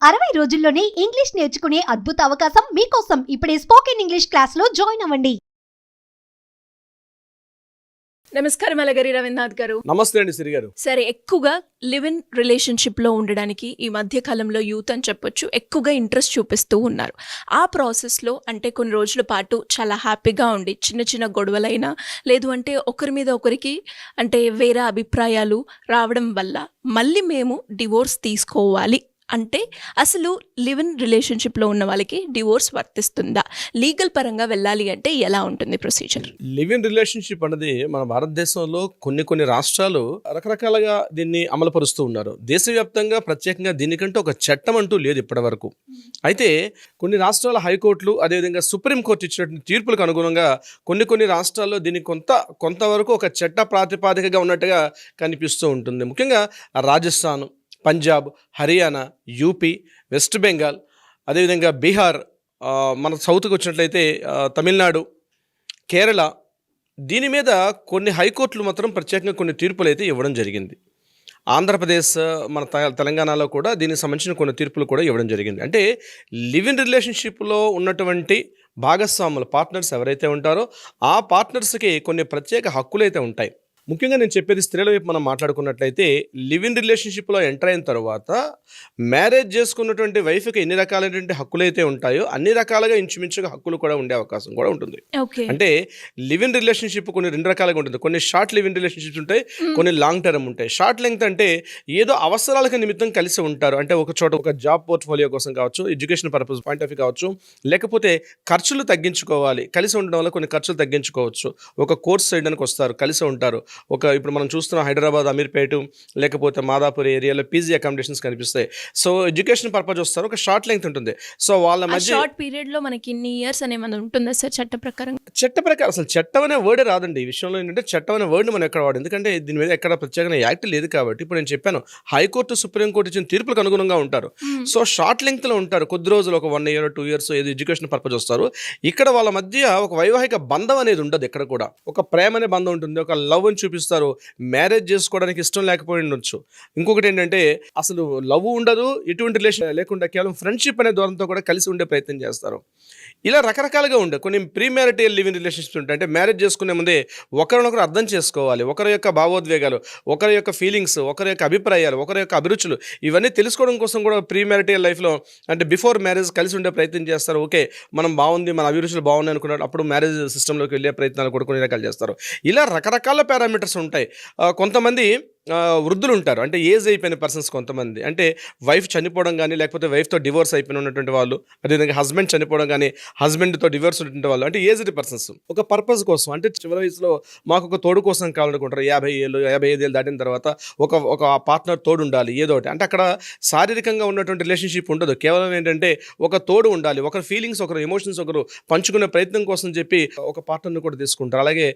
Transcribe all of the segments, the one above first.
60 రోజుల్లోనే ఇంగ్లీష్ నేర్చుకునే అద్భుత అవకాశం మీకోసం. ఇప్పుడే స్పోకెన్ ఇంగ్లీష్ క్లాస్లో జాయిన్ అవ్వండి. నమస్కారం అలగరి రవీంద్రనాథ్ గారు. నమస్తే అండి సిరి గారు. సరే, ఎక్కువగా లివ్ ఇన్ రిలేషన్షిప్లో ఉండడానికి ఈ మధ్య కాలంలో యూత్ అని చెప్పొచ్చు ఎక్కువగా ఇంట్రెస్ట్ చూపిస్తూ ఉన్నారు. ఆ ప్రాసెస్లో అంటే కొన్ని రోజుల పాటు చాలా హ్యాపీగా ఉండి చిన్న చిన్న గొడవలైనా లేదు అంటే ఒకరి మీద ఒకరికి అంటే వేరే అభిప్రాయాలు రావడం వల్ల మళ్ళీ మేము డివోర్స్ తీసుకోవాలి అంటే అసలు లివ్ ఇన్ రిలేషన్షిప్లో ఉన్న వాళ్ళకి డివోర్స్ వర్తిస్తుందా? లీగల్ పరంగా వెళ్ళాలి అంటే ఎలా ఉంటుంది ప్రొసీజర్? లివ్ ఇన్ రిలేషన్షిప్ అనేది మన భారతదేశంలో కొన్ని రాష్ట్రాలు రకరకాలుగా దీన్ని అమలుపరుస్తూ ఉన్నారు. దేశవ్యాప్తంగా ప్రత్యేకంగా దీనికంటే ఒక చట్టం అంటూ లేదు ఇప్పటి వరకు. అయితే కొన్ని రాష్ట్రాల హైకోర్టులు అదేవిధంగా సుప్రీంకోర్టు ఇచ్చినటువంటి తీర్పులకు అనుగుణంగా కొన్ని రాష్ట్రాల్లో దీన్ని కొంతవరకు ఒక చట్ట ప్రాతిపాదికగా ఉన్నట్టుగా కనిపిస్తూ ఉంటుంది. ముఖ్యంగా రాజస్థాన్, పంజాబ్, హర్యానా, యూపీ, వెస్ట్ బెంగాల్, అదేవిధంగా బీహార్, మన సౌత్కి వచ్చినట్లయితే తమిళనాడు, కేరళ, దీని మీద కొన్ని హైకోర్టులు మాత్రం ప్రత్యేకంగా కొన్ని తీర్పులు అయితే ఇవ్వడం జరిగింది. ఆంధ్రప్రదేశ్, మన తెలంగాణలో కూడా దీనికి సంబంధించిన కొన్ని తీర్పులు కూడా ఇవ్వడం జరిగింది. అంటే లివ్ ఇన్ రిలేషన్షిప్లో ఉన్నటువంటి భాగస్వాములు పార్ట్నర్స్ ఎవరైతే ఉంటారో ఆ పార్ట్నర్స్కి కొన్ని ప్రత్యేక హక్కులు అయితే ఉంటాయి. ముఖ్యంగా నేను చెప్పేది స్త్రీల వైపు మనం మాట్లాడుకున్నట్లయితే లివ్ ఇన్ రిలేషన్షిప్లో ఎంటర్ అయిన తర్వాత మ్యారేజ్ చేసుకున్నటువంటి వైఫ్కి ఎన్ని రకాలైనటువంటి హక్కులు అయితే ఉంటాయో అన్ని రకాలుగా ఇంచుమించుగా హక్కులు కూడా ఉండే అవకాశం కూడా ఉంటుంది. అంటే లివ్ ఇన్ రిలేషన్షిప్ రెండు రకాలుగా ఉంటుంది. కొన్ని షార్ట్ లివ్ ఇన్ రిలేషన్షిప్స్ ఉంటాయి, కొన్ని లాంగ్ టర్మ్ ఉంటాయి. షార్ట్ లెంగ్త్ అంటే ఏదో అవసరాలకు నిమిత్తం కలిసి ఉంటారు. అంటే ఒక చోట ఒక జాబ్ పోర్ట్ఫోలియో కోసం కావచ్చు, education purpose point of view కావచ్చు, లేకపోతే ఖర్చులు తగ్గించుకోవాలి, కలిసి ఉండడం వల్ల కొన్ని ఖర్చులు తగ్గించుకోవచ్చు. ఒక కోర్స్ చేయడానికి వస్తారు, కలిసి ఉంటారు. ఇప్పుడు మనం చూస్తున్నాం హైదరాబాద్, అమీర్పేట, లేకపోతే మాదాపూర్ ఏరియాలో పీజీ అకామిడేషన్స్ కనిపిస్తాయి. సో ఎడ్యుకేషన్ పర్పస్ వస్తారు. ఒక షార్ట్ లెంగ్త్ ఉంటుంది. సో వాళ్ళ మధ్య షార్ట్ పీరియడ్ లో మనకి ఇన్ని ఇయర్స్ అనే మనం ఉంటుందా సార్ చట్ట ప్రకారం? అసలు చట్టం అనే వర్డే రాదండి ఈ విషయంలో. ఏంటంటే చట్టం అనే వర్డ్ మనం ఎక్కడ వాడు, ఎందుకంటే దీని మీద ఎక్కడ ప్రత్యేకంగా యాక్ట్ లేదు కాబట్టి. ఇప్పుడు నేను చెప్పాను హైకోర్టు, సుప్రీంకోర్టు ఇచ్చిన తీర్పులకు అనుగుణంగా ఉంటారు. సో షార్ట్ లెంగ్త్లో ఉంటారు, కొద్ది రోజులు, ఒక 1 year 2 years ఏదో ఎడ్యుకేషన్ పర్పస్ వస్తారు. ఇక్కడ వాళ్ళ మధ్య ఒక వైవాహిక బంధం అనేది ఉండదు. ఎక్కడ కూడా ఒక ప్రేమ అనే బంధం ఉంటుంది, ఒక లవ్ అని చూపిస్తారు. మ్యారేజ్ చేసుకోవడానికి ఇష్టం లేకపోయి ఉండొచ్చు. ఇంకొకటి ఏంటంటే అసలు లవ్ ఉండదు, ఎటువంటి రిలేషన్ లేకుండా కేవలం ఫ్రెండ్షిప్ అనే దూరంతో కూడా కలిసి ఉండే ప్రయత్నం చేస్తారు. ఇలా రకరకాలుగా ఉండే కొన్ని pre marital live in relationships ఉంటాయి. అంటే మ్యారేజ్ చేసుకునే ముందే ఒకరినొకరు అర్థం చేసుకోవాలి, ఒకరి యొక్క భావోద్వేగాలు, ఒకరి యొక్క ఫీలింగ్స్, ఒకరి యొక్క అభిప్రాయాలు, ఒకరి యొక్క అభిరుచులు, ఇవన్నీ తెలుసుకోవడం కోసం కూడా ప్రీ మ్యారిటల్ లైఫ్లో అంటే బిఫోర్ మ్యారేజ్ కలిసి ఉండే ప్రయత్నం చేస్తారు. ఓకే, మనం బాగుంది, మన అభిరుచులు బాగున్నాయి అనుకున్నాడు, అప్పుడు మ్యారేజ్ సిస్టంలోకి వెళ్ళే ప్రయత్నాలు కూడా కొన్ని రకాలు చేస్తారు. ఇలా రకరకాల పారామీటర్స్ ఉంటాయి. కొంతమంది వృద్ధులు ఉంటారు, అంటే ఏజ్ అయిపోయిన పర్సన్స్. కొంతమంది అంటే వైఫ్ చనిపోవడం కానీ, లేకపోతే వైఫ్తో డివోర్స్ అయిపోయిన ఉన్నటువంటి వాళ్ళు, అదేవిధంగా హస్బెండ్ చనిపోవడం కానీ, హస్బెండ్తో డివోర్స్ ఉన్నటువంటి వాళ్ళు, అంటే ఏజ్డ్ పర్సన్స్ ఒక పర్పస్ కోసం, అంటే చివరి వయసులో మాకు ఒక తోడు కోసం కావాలనుకుంటారు. 55 ఏళ్ళు దాటిన తర్వాత ఒక పార్ట్నర్ తోడు ఉండాలి ఏదో ఒకటి. అంటే అక్కడ శారీరకంగా ఉన్నటువంటి రిలేషన్షిప్ ఉండదు, కేవలం ఏంటంటే ఒక తోడు ఉండాలి, ఒకరి ఫీలింగ్స్, ఒకరు ఎమోషన్స్ ఒకరు పంచుకునే ప్రయత్నం కోసం చెప్పి ఒక పార్ట్నర్ని కూడా తీసుకుంటారు. అలాగే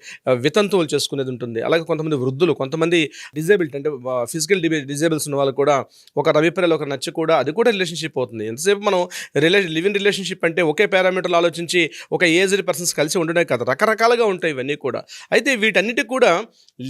వితంతువులు చేసుకునేది ఉంటుంది. అలాగే కొంతమంది వృద్ధులు, కొంతమంది డిజేబుల్డ్ అంటే ఫిజికల్ డిజేబుల్స్ ఉన్న వాళ్ళు కూడా ఒకరి అభిప్రాయాలు ఒకరు నచ్చి కూడా అది కూడా రిలేషన్షిప్ అవుతుంది. ఎంతసేపు మనం లివ్ ఇన్ రిలేషన్షిప్ అంటే ఒకే పారామీటర్లు ఆలోచించి ఒక ఏజ్డ్ పర్సన్స్ కలిసి ఉండడం కాదు, రకరకాలుగా ఉంటాయి ఇవన్నీ కూడా. అయితే వీటన్నిటికి కూడా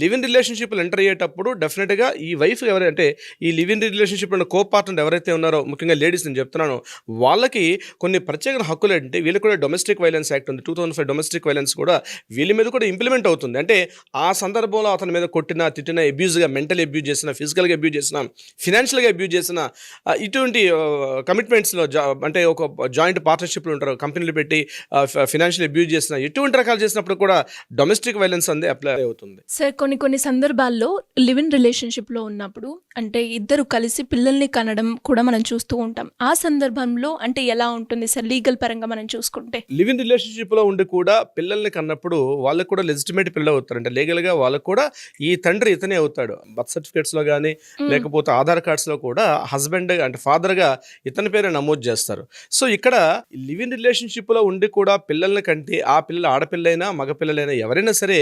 లివ్ ఇన్ రిలేషన్షిప్లు ఎంటర్ అయ్యేటప్పుడు డెఫినెట్గా ఈ వైఫ్ ఎవరంటే ఈ లివ్ ఇన్ రిలేషన్షిప్ ఉన్న కో పార్ట్నర్ ఎవరైతే ఉన్నారో, ముఖ్యంగా లేడీస్ నేను చెప్తున్నాను, వాళ్ళకి కొన్ని ప్రత్యేక హక్కులు అంటే వీళ్ళు కూడా డొమెస్టిక్ వైలెన్స్ యాక్ట్ ఉంది, 2005 డొమెస్టిక్ వైలెన్స్ కూడా వీళ్ళ మీద కూడా ఇంప్లిమెంట్ అవుతుంది. అంటే ఆ సందర్భంలో అతని మీద కొట్టిన, తిట్టిన, అబ్యూజ్గా, మెంటల్ అబ్యూజ్ చేసిన, ఫిజికల్గా అబ్యూజ్ చేసిన, ఫినాన్షియల్గా అబ్యూజ్ చేసిన, ఇటువంటి కమిట్మెంట్స్లో అంటే ఒక జాయింట్ పార్ట్నర్షిప్లు ఉంటారు, కంపెనీలు పెట్టి ఫినాన్షియల్ అబ్యూజ్ చేసిన, ఎటువంటి రకాలు చేసినప్పుడు కూడా డొమెస్టిక్ వైలెన్స్ అనేది అప్లై అవుతుంది. సార్ కొన్ని సందర్భాల్లో లివ్ ఇన్ రిలేషన్షిప్లో ఉన్నప్పుడు అంటే ఇద్దరు కలిసి పిల్లల్ని కనడం కూడా మనం చూస్తూ ఉంటాం. ఆ సందర్భంలో అంటే ఎలా ఉంటుంది సార్ లీగల్ పరంగా మనం చూసుకుంటే? లివ్ ఇన్ రిలేషన్షిప్లో ఉండి కూడా పిల్లల్ని కన్నప్పుడు వాళ్ళకు కూడా లెజిటిమేట్ పిల్లలు అవుతారు. అంటే లీగల్గా వాళ్ళకు కూడా ఈ తండ్రి ఇతనే అవుతాడు. బర్త్ సర్టిఫికేట్స్లో కానీ లేకపోతే ఆధార్ కార్డ్స్లో కూడా హస్బెండ్ అంటే ఫాదర్గా ఇతని పేరు నమోదు చేస్తారు. సో ఇక్కడ లివ్ ఇన్ రిలేషన్షిప్లో ఉండి కూడా పిల్లల్ని కంటే ఆ పిల్లలు ఆడపిల్లైనా మగపిల్లలైనా ఎవరైనా సరే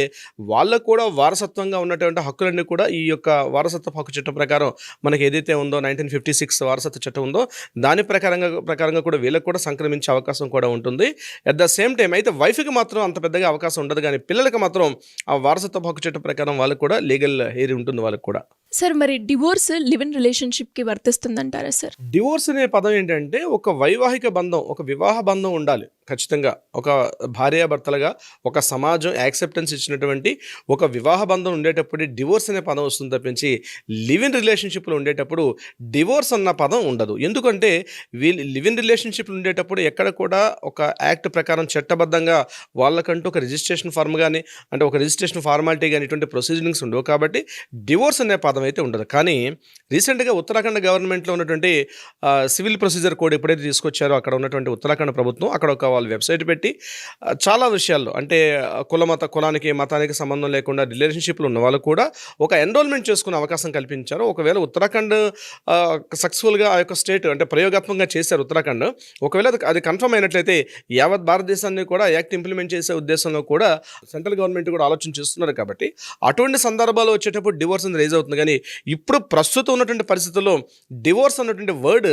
వాళ్ళకు కూడా వారసత్వంగా ఉన్నటువంటి హక్కులన్నీ కూడా ఈ యొక్క వారసత్వ హక్కు చట్టం ప్రకారం మనకి ఏదైతే ఉందో 1956 వారసత్వ చట్టం ఉందో దాని ప్రకారంగా కూడా వీళ్ళకి కూడా సంక్రమించే అవకాశం కూడా ఉంటుంది. అట్ ద సేమ్ టైం అయితే వైఫ్కి మాత్రం అంత పెద్దగా అవకాశం ఉండదు, కానీ పిల్లలకి మాత్రం ఆ వారసత్వ హక్కు చట్టం ప్రకారం వాళ్ళకి కూడా లీగల్ హెయిర్ ఉంటుంది. వాళ్ళకి కూడా. సార్ మరి డివోర్స్ లివ్ ఇన్ రిలేషన్షిప్కి వర్తిస్తుందంటారా సార్? డివోర్స్ అనే పదం ఏంటంటే ఒక వైవాహిక బంధం, ఒక వివాహ బంధం ఉండాలి ఖచ్చితంగా. ఒక భార్యాభర్తలుగా ఒక సమాజం యాక్సెప్టెన్స్ ఇచ్చినటువంటి ఒక వివాహ బంధం ఉండేటప్పుడు డివోర్స్ అనే పదం వస్తుంది తప్పించి లివ్ ఇన్ రిలేషన్షిప్లో ఉండేటప్పుడు డివోర్స్ అన్న పదం ఉండదు. ఎందుకంటే వీళ్ళు లివ్ ఇన్ రిలేషన్షిప్లు ఉండేటప్పుడు ఎక్కడ కూడా ఒక యాక్ట్ ప్రకారం చట్టబద్ధంగా వాళ్ళకంటూ ఒక రిజిస్ట్రేషన్ ఫార్మ్ కానీ, అంటే ఒక రిజిస్ట్రేషన్ ఫార్మాలిటీ కానీ ఇటువంటి ప్రొసీజరింగ్స్ ఉండవు. కాబట్టి డివోర్స్ అనే పదం అయితే ఉండదు. కానీ రీసెంట్గా ఉత్తరాఖండ్ గవర్నమెంట్లో ఉన్నటువంటి సివిల్ ప్రొసీజర్ కోడ్ ఎప్పుడైతే తీసుకొచ్చారో అక్కడ ఉన్నటువంటి ఉత్తరాఖండ్ ప్రభుత్వం అక్కడ ఒక వాళ్ళు వెబ్సైట్ పెట్టి చాలా విషయాల్లో అంటే కులానికి మతానికి సంబంధం లేకుండా రిలేషన్షిప్లు ఉన్న వాళ్ళు కూడా ఒక ఎన్రోల్మెంట్ చేసుకునే అవకాశం కల్పించారు. ఒకవేళ ఉత్తరాఖండ్ సక్సెస్ఫుల్గా ఆ యొక్క స్టేట్ అంటే ప్రయోగాత్మకంగా చేశారు ఉత్తరాఖండ్. ఒకవేళ అది కన్ఫర్మ్ అయినట్లయితే యావత్ భారతదేశాన్ని కూడా యాక్ట్ ఇంప్లిమెంట్ చేసే ఉద్దేశంలో కూడా సెంట్రల్ గవర్నమెంట్ కూడా ఆలోచన చేస్తున్నారు. కాబట్టి అటువంటి సందర్భాలు వచ్చేటప్పుడు డివోర్స్ అనేది రైజ్ అవుతుంది. కానీ ఇప్పుడు ప్రస్తుతం ఉన్నటువంటి పరిస్థితుల్లో డివోర్స్ అన్నటువంటి వర్డ్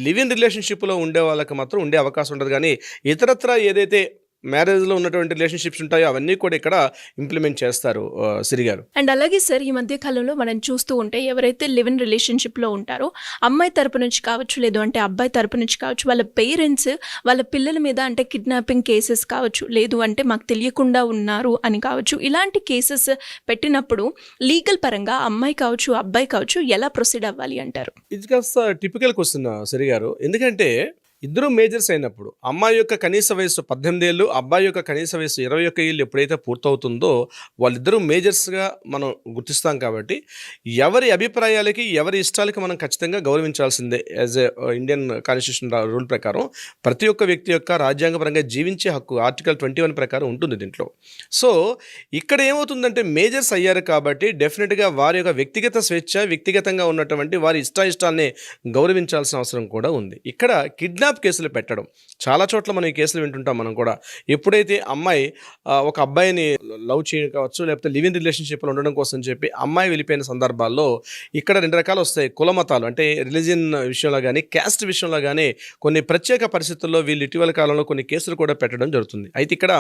లివ్ ఇన్ రిలేషన్షిప్లో ఉండే వాళ్ళకి మాత్రం ఉండే అవకాశం ఉండదు. కానీ ఇతరత్ర ఏదైతే మ్యారేజ్లో ఉన్నటువంటి రిలేషన్షిప్స్ ఉంటాయో అవన్నీ కూడా ఇక్కడ ఇంప్లిమెంట్ చేస్తారు సిరి గారు. అండ్ అలాగే సార్ ఈ మధ్య కాలంలో మనం చూస్తూ ఉంటే ఎవరైతే లివ్ ఇన్ రిలేషన్షిప్లో ఉంటారో అమ్మాయి తరపు నుంచి కావచ్చు, లేదు అంటే అబ్బాయి తరపు నుంచి కావచ్చు, వాళ్ళ పేరెంట్స్ వాళ్ళ పిల్లల మీద అంటే కిడ్నాపింగ్ కేసెస్ కావచ్చు, లేదు అంటే మాకు తెలియకుండా ఉన్నారు అని కావచ్చు, ఇలాంటి కేసెస్ పెట్టినప్పుడు లీగల్ పరంగా అమ్మాయి కావచ్చు అబ్బాయి కావచ్చు ఎలా ప్రొసీడ్ అవ్వాలి అంటారు? ఇది కాస్త టిపికల్ క్వశ్చన్ సిరి గారు. ఎందుకంటే ఇద్దరు మేజర్స్ అయినప్పుడు అమ్మాయి యొక్క కనీస వయసు 18 ఏళ్ళు, అబ్బాయి యొక్క కనీస వయసు 21 ఏళ్ళు ఎప్పుడైతే పూర్తవుతుందో వాళ్ళిద్దరూ మేజర్స్గా మనం గుర్తిస్తాం. కాబట్టి ఎవరి అభిప్రాయాలకి ఎవరి ఇష్టాలకి మనం ఖచ్చితంగా గౌరవించాల్సిందే. As a Indian constitution rule ప్రకారం ప్రతి ఒక్క వ్యక్తి యొక్క రాజ్యాంగపరంగా జీవించే హక్కు ఆర్టికల్ 21 ప్రకారం ఉంటుంది దీంట్లో. సో ఇక్కడ ఏమవుతుందంటే మేజర్స్ అయ్యారు కాబట్టి డెఫినెట్గా వారి యొక్క వ్యక్తిగత స్వేచ్ఛ, వ్యక్తిగతంగా ఉన్నటువంటి వారి ఇష్టాన్ని గౌరవించాల్సిన అవసరం కూడా ఉంది. ఇక్కడ కిడ్నాప్ కేసులు పెట్టడం చాలా చోట్ల మనం ఈ కేసులు వింటుంటాం. మనం కూడా ఎప్పుడైతే అమ్మాయి ఒక అబ్బాయిని లవ్ చేయడం కావచ్చు, లేకపోతే లివ్ ఇన్ రిలేషన్షిప్లో ఉండడం కోసం చెప్పి అమ్మాయి వెళ్ళిపోయిన సందర్భాల్లో ఇక్కడ 2 రకాలు వస్తాయి. కులమతాలు అంటే రిలీజియన్ విషయంలో కానీ, క్యాస్ట్ విషయంలో కానీ కొన్ని ప్రత్యేక పరిస్థితుల్లో వీళ్ళు ఇటీవల కాలంలో కొన్ని కేసులు కూడా పెట్టడం జరుగుతుంది. అయితే ఇక్కడ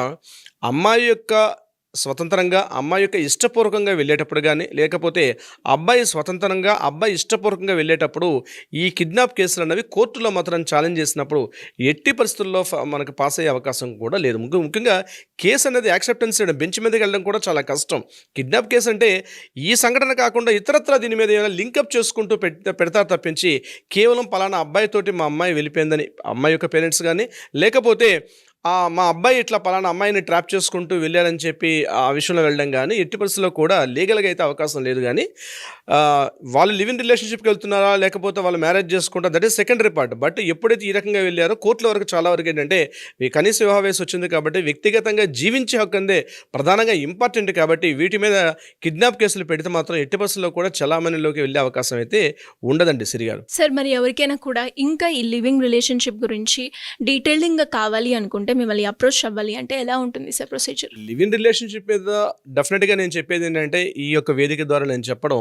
అమ్మాయి యొక్క స్వతంత్రంగా అమ్మాయి యొక్క ఇష్టపూర్వకంగా వెళ్ళేటప్పుడు కానీ, లేకపోతే అబ్బాయి స్వతంత్రంగా అబ్బాయి ఇష్టపూర్వకంగా వెళ్ళేటప్పుడు ఈ కిడ్నాప్ కేసులు అన్నవి కోర్టులో మాత్రం ఛాలెంజ్ చేసినప్పుడు ఎట్టి పరిస్థితుల్లో మనకు పాస్ అయ్యే అవకాశం కూడా లేదు. ముఖ్యంగా కేసు అనేది యాక్సెప్టెన్స్ చేయడం, బెంచ్ మీదకి వెళ్ళడం కూడా చాలా కష్టం. కిడ్నాప్ కేసు అంటే ఈ సంఘటన కాకుండా ఇతరత్రా దీని మీద ఏమైనా లింకప్ చేసుకుంటూ పెడతారు తప్పించి కేవలం పలానా అబ్బాయితోటి మా అమ్మాయి వెళ్ళిపోయిందని అమ్మాయి యొక్క పేరెంట్స్ కానీ, లేకపోతే మా అబ్బాయి ఇట్లా పలానా అమ్మాయిని ట్రాప్ చేసుకుంటూ వెళ్ళారని చెప్పి ఆ విషయంలో వెళ్ళడం కానీ ఎట్టి పరిస్థితుల్లో కూడా లీగల్గా అయితే అవకాశం లేదు. కానీ వాళ్ళు లివ్ ఇన్ రిలేషన్షిప్కి వెళ్తున్నారా లేకపోతే వాళ్ళు మ్యారేజ్ చేసుకుంటారా that is secondary part. But ఎప్పుడైతే ఈ రకంగా వెళ్ళారో కోర్టుల వరకు చాలా వరకు ఏంటంటే ఈ కనీస వివాహ వయసు వచ్చింది కాబట్టి వ్యక్తిగతంగా జీవించే హక్కు అందే ప్రధానంగా ఇంపార్టెంట్. కాబట్టి వీటి మీద కిడ్నాప్ కేసులు పెడితే మాత్రం ఎట్టి పరిస్థితుల్లో కూడా చలామణిలోకి వెళ్ళే అవకాశం అయితే ఉండదండి సిరి గారు. సార్ మరి ఎవరికైనా కూడా ఇంకా ఈ లివింగ్ రిలేషన్షిప్ గురించి డీటెయిలింగ్గా కావాలి అనుకుంటే మిమ్మల్ని అప్రోచ్ అవ్వాలి అంటే ఎలా ఉంటుంది sir procedure? Live in relationship మీద డెఫినెట్గా నేను చెప్పేది ఏంటంటే ఈ యొక్క వేదిక ద్వారా నేను చెప్పడం,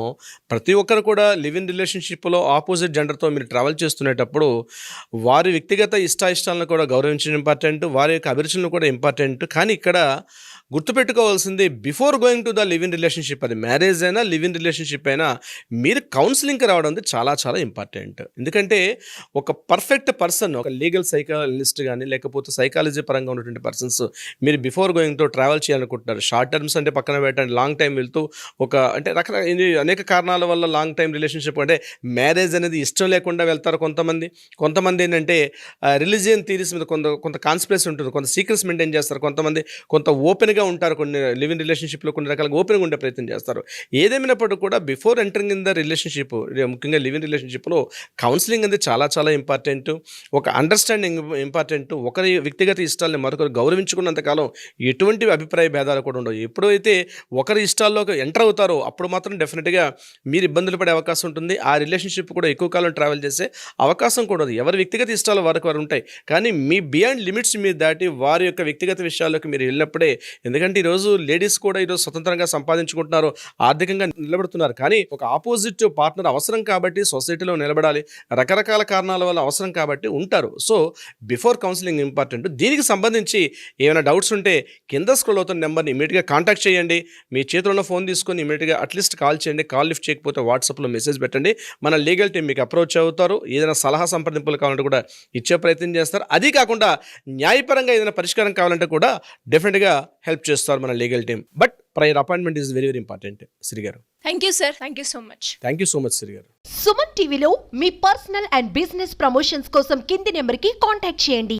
ప్రతి ఒక్కరు కూడా లివ్ ఇన్ రిలేషన్షిప్లో ఆపోజిట్ జెండర్తో మీరు ట్రావెల్ చేస్తునేటప్పుడు వారి వ్యక్తిగత ఇష్టాలను కూడా గౌరవించడం ఇంపార్టెంట్, వారి యొక్క అభిరుచులను కూడా ఇంపార్టెంట్. కానీ ఇక్కడ గుర్తుపెట్టుకోవాల్సింది before going to the live in relationship, అది మ్యారేజ్ అయినా లివ్ ఇన్ రిలేషన్షిప్ అయినా మీరు కౌన్సిలింగ్కి రావడం చాలా చాలా ఇంపార్టెంట్. ఎందుకంటే ఒక పర్ఫెక్ట్ పర్సన్, ఒక లీగల్ సైకాలజిస్ట్ కానీ లేకపోతే సైకాలజీ పరంగా ఉన్నటువంటి పర్సన్స్ మీరు బిఫోర్ గోయింగ్ టు ట్రావెల్ చేయాలనుకుంటున్నారు. షార్ట్ టర్మ్స్ అంటే పక్కన పెట్టండి, లాంగ్ టైం వెళ్తూ ఒక అంటే అనేక కారణాల వల్ల లాంగ్ టైం రిలేషన్షిప్ అంటే మ్యారేజ్ అనేది ఇష్టం లేకుండా వెళ్తారు కొంతమంది ఏంటంటే రిలీజియన్ థీరీస్ మీద కొంత కాన్స్పిరసీ ఉంటుంది, కొంత సీక్రెట్స్ మెయింటైన్ చేస్తారు, కొంత ఓపెన్గా ఉంటారు, కొన్ని లివ్ ఇన్ రిలేషన్షిప్లో కొన్ని రకాలుగా ఓపెన్గా ఉండే ప్రయత్నం చేస్తారు. ఏదేమైనప్పటికీ కూడా before entering in the relationship, ముఖ్యంగా లివ్ ఇన్ రిలేషన్షిప్లో కౌన్సిలింగ్ అనేది చాలా చాలా ఇంపార్టెంట్. ఒక అండర్స్టాండింగ్ ఇంపార్టెంట్. ఒకరి వ్యక్తిగత ఇష్టాలని మరొకరు గౌరవించుకున్నంతకాలం ఎటువంటి అభిప్రాయ భేదాలు కూడా ఉండవు. ఎప్పుడైతే ఒకరి ఇష్టాల్లోకి ఎంటర్ అవుతారో అప్పుడు మాత్రం డెఫినెట్గా మీరు ఇబ్బందులు పడే అవకాశం ఉంటుంది. ఆ రిలేషన్షిప్ కూడా ఎక్కువ కాలం ట్రావెల్ చేసే అవకాశం కూడా ఉంది. ఎవరి వ్యక్తిగత ఇష్టాలు వారు ఉంటాయి, కానీ మీ బియాండ్ లిమిట్స్ మీరు దాటి వారి యొక్క వ్యక్తిగత విషయాల్లోకి మీరు వెళ్ళినప్పుడే, ఎందుకంటే ఈరోజు లేడీస్ కూడా ఈరోజు స్వతంత్రంగా సంపాదించుకుంటున్నారు, ఆర్థికంగా నిలబడుతున్నారు. కానీ ఒక ఆపోజిట్ పార్ట్నర్ అవసరం కాబట్టి సొసైటీలో నిలబడాలి, రకరకాల కారణాల వల్ల అవసరం కాబట్టి ఉంటారు. So before counselling important. దీనికి దీనికి సంబంధించి ఏమైనా డౌట్స్ ఉంటే కింద స్క్రోల్ అవుతున్న నెంబర్ని ఇమీడియట్గా కాంటాక్ట్ చేయండి. మీ చేతిలో ఉన్న ఫోన్ తీసుకొని ఇమీడియట్గా అట్లీస్ట్ కాల్ చేయండి. కాల్ లిఫ్ట్ చేయకపోతే వాట్సాప్లో మెసేజ్ పెట్టండి. మన లీగల్ టీం మీకు అప్రోచ్ అవుతారు. ఏదైనా సలహా సంప్రదింపులు కావాలంటే కూడా ఇచ్చే ప్రయత్నం చేస్తారు. అది కాకుండా న్యాయపరంగా ఏదైనా పరిష్కారం కావాలంటే కూడా డెఫినెట్గా హెల్ప్ చేస్తారు మన legal team. But prior appointment is very very important. Shri గారు, thank you sir, thank you so much. Thank you so much Shri గారు. సుమన్ టీవీలో మీ పర్సనల్ అండ్ బిజినెస్ ప్రమోషన్స్ కోసం కింది నెంబర్కి కాంటాక్ట్ చేయండి.